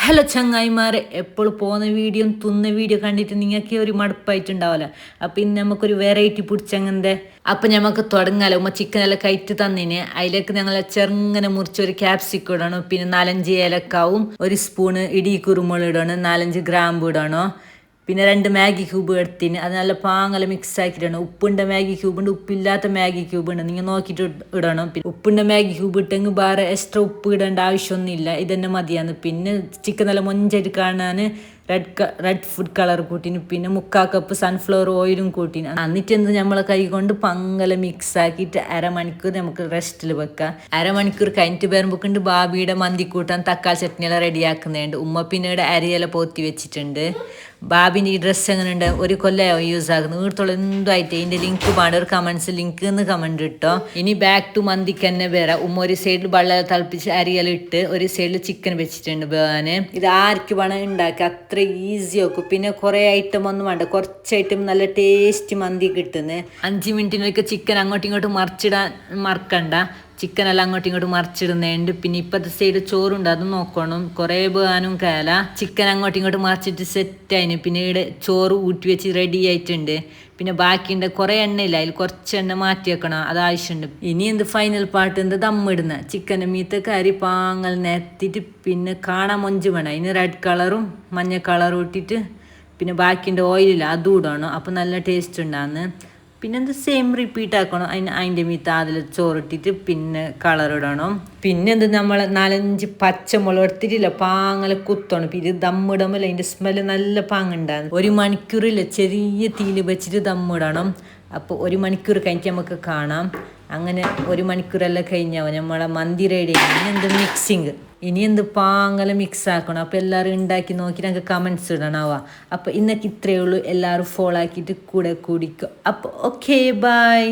Hello ചങ്ങായിമാരെ, എപ്പോൾ പോകുന്ന വീഡിയോ തുന്ന വീഡിയോ കണ്ടിട്ട് നിങ്ങൾക്ക് ഒരു മടുപ്പായിട്ടുണ്ടാവില്ല. അപ്പം ഇന്ന് നമുക്കൊരു വെറൈറ്റി പിടിച്ചങ്ങൻ്റെ അപ്പം നമുക്ക് തുടങ്ങാലോ. ചിക്കനെല്ലാം കയറ്റി തന്നിന്. അതിലേക്ക് ഞങ്ങൾ ചെറുങ്ങനെ മുറിച്ച് ഒരു ക്യാപ്സിക്കം ഇടണം, പിന്നെ 4-5 ഏലക്കാവും, ഒരു സ്പൂണ് ഇടി കുരുമുളക് ഇടണം, 4-5 ഗ്രാമ്പ് ഇടണം, പിന്നെ 2 മാഗി ക്യൂബ് എടുത്തിന്. അത് നല്ല പാങ്ങല മിക്സ് ആക്കിയിടണം. ഉപ്പുണ്ട മാഗി ക്യൂബ് ഉണ്ട്, ഉപ്പില്ലാത്ത മാഗി ക്യൂബ് ഉണ്ട്, നിങ്ങൾ നോക്കിയിട്ട് ഇടണം. പിന്നെ ഉപ്പുണ്ട മാഗി ക്യൂബ് ഇട്ടെങ്കിൽ വേറെ എക്സ്ട്രാ ഉപ്പ് ഇടേണ്ട ആവശ്യമൊന്നുമില്ല, ഇതന്നെ മതിയാണ്. പിന്നെ ചിക്കൻ നല്ല മൊഞ്ചായിട്ട് കാണാൻ റെഡ് ഫുഡ് കളർ കൂട്ടിന്, പിന്നെ 3/4 കപ്പ് സൺഫ്ലവർ ഓയിലും കൂട്ടിന്. എന്നിട്ട് എന്ത് നമ്മളെ കൈ കൊണ്ട് പങ്കല മിക്സ് ആക്കിയിട്ട് അരമണിക്കൂർ നമുക്ക് റെസ്റ്റിൽ വെക്കാം. അരമണിക്കൂർ കഴിഞ്ഞിട്ട് വരുമ്പോണ്ട് ബാബിയുടെ മന്തി കൂട്ടാൻ തക്കാളി ചട്നിയെല്ലാം റെഡിയാക്കുന്നുണ്ട്. ഉമ്മ പിന്നെ ഇവിടെ അരിയെല്ലാം പോത്തി വെച്ചിട്ടുണ്ട്. ബാബിൻ്റെ ഈ ഡ്രസ്സ് എങ്ങനെയുണ്ട്, ഒരു കൊല്ലമോ യൂസ് ആകുന്നു. വീടത്തോളം എന്തായിട്ട് ഇതിൻ്റെ ലിങ്ക് പാടെ ഒരു കമൻസ് ലിങ്ക് എന്ന് കമൻറ്റ് ഇട്ടോ. ഇനി ബാക്ക് ടു മന്തിക്ക് തന്നെ വരാം. ഉമ്മ ഒരു സൈഡിൽ വെള്ളം തിളപ്പിച്ച് അരിയെല്ലാം ഇട്ട് ഒരു സൈഡിൽ ചിക്കൻ വെച്ചിട്ടുണ്ട് വേവാന്. ഇത് ആർക്ക് വേണം ഉണ്ടാക്കി, അത്ര ഈസി ആക്കും. പിന്നെ കുറേ ഐറ്റം ഒന്നും വേണ്ട, കുറച്ച് ഐറ്റം നല്ല ടേസ്റ്റ് മന്തി കിട്ടുന്നത്. 5 മിനിറ്റിനൊക്കെ ചിക്കൻ അങ്ങോട്ടും ഇങ്ങോട്ടും മറിച്ചിടാൻ മറക്കണ്ട. ചിക്കനെല്ലാം അങ്ങോട്ടും ഇങ്ങോട്ടും മറിച്ചിടുന്നുണ്ട്. പിന്നെ ഇപ്പോഴത്തെ സൈഡ് ചോറുണ്ട്, അത് നോക്കണം. കുറേ പോകാനും കാല ചിക്കൻ അങ്ങോട്ടും ഇങ്ങോട്ടും മറിച്ചിട്ട് സെറ്റായിന്. പിന്നെ ഇവിടെ ചോറ് ഊറ്റി വെച്ച് റെഡി ആയിട്ടുണ്ട്. പിന്നെ ബാക്കിയുണ്ട് കുറേ എണ്ണയില്ല, അതിൽ കുറച്ച് എണ്ണ മാറ്റി വെക്കണം, അത് ആവശ്യമുണ്ട്. ഇനി എന്ത് ഫൈനൽ പാട്ട് എന്ത് ദമ്മിടുന്ന ചിക്കൻ്റെ മീത്ത കരി പാങ്ങൽ നിരത്തിയിട്ട് പിന്നെ കാണാൻ മൊഞ്ച് വേണം. അതിന് റെഡ് കളറും മഞ്ഞ കളറും ഇട്ടിട്ട് പിന്നെ ബാക്കിൻ്റെ ഓയിലില്ല അതും ഇടണം. അപ്പം നല്ല ടേസ്റ്റ് ഉണ്ടാകുന്നു. പിന്നെ എന്ത് സെയിം റിപ്പീറ്റ് ആക്കണം. അതിൻ്റെ മീത്ത അതിൽ ചോറിട്ടിട്ട് പിന്നെ കളർ ഇടണം. പിന്നെ എന്ത് നമ്മൾ 4-5 പച്ചമുളക് എടുത്തിട്ടില്ല പാങ്ങല കുത്തണം. പിന്നെ ദമ്മിടുമ്പോൾ അതിൻ്റെ സ്മെല്ല് നല്ല പാങ്ങുണ്ടാകും. 1 മണിക്കൂറില്ല ചെറിയ തീയിൽ വെച്ചിട്ട് ദമ്മിടണം. അപ്പോൾ 1 മണിക്കൂർ കഴിഞ്ഞിട്ട് നമുക്ക് കാണാം. അങ്ങനെ 1 മണിക്കൂറെല്ലാം കഴിഞ്ഞാവും നമ്മളെ മന്തി റെഡി. ഇനി എന്ത് മിക്സിങ്, ഇനി എന്ത് പാങ്ങല മിക്സ് ആക്കണം. അപ്പോൾ എല്ലാവരും ഉണ്ടാക്കി നോക്കി ഞങ്ങൾക്ക് കമൻസ് ഇടണമാവാ. അപ്പോൾ ഇന്നൊക്കെ ഇത്രയേ ഉള്ളൂ. എല്ലാവരും ഫോളോ ആക്കിയിട്ട് കൂടെ കൂടിക്കും. അപ്പോൾ ഓക്കെ, ബൈ.